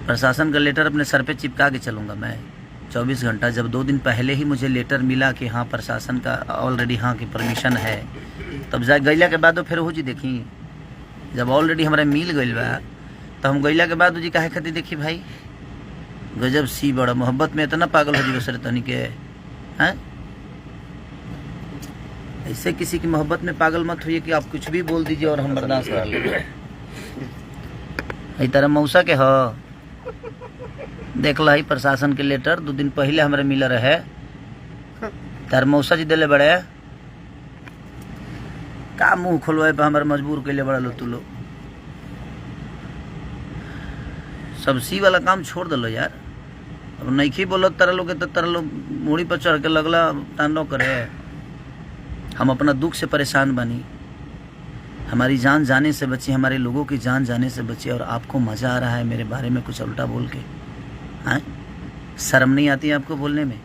प्रशासन का लेटर अपने सर पे चिपका के चलूँगा मैं 24 घंटा। जब 2 दिन पहले ही मुझे लेटर मिला कि हाँ प्रशासन का ऑलरेडी हाँ की परमिशन है, तब जा गैला के बाद फिर हो जी देखी जब ऑलरेडी हमारा मिल गई बा तो हम गैला के बाद जी काहे खातिर देखी भाई गजब सी बड़ा मोहब्बत में इतना पागल हो जी बसरे तनी के हैं। ऐसे किसी की मोहब्बत में पागल मत होइए कि आप कुछ भी बोल दीजिए और हम बर्दाश्त कर लेंगे। तरह मौसा के हो देख ला ही प्रशासन के लेटर 2 दिन पहले हमारे मिल रहे तार मौसा जी दिले बड़े का मुंह खोलवाए पे हमारे मजबूर कैले बड़ा लो तू लो। सब सी वाला काम छोड़ दलो यार। अब नहीं बोलो तरह लोग तो तरह लोग मूड़ी पर चढ़ के लगला तांडव करे। हम अपना दुख से परेशान बनी, हमारी जान जाने से बची, हमारे लोगों की जान जाने से बची, और आपको मज़ा आ रहा है मेरे बारे में कुछ उल्टा बोल के। हाँ शर्म नहीं आती है आपको बोलने में?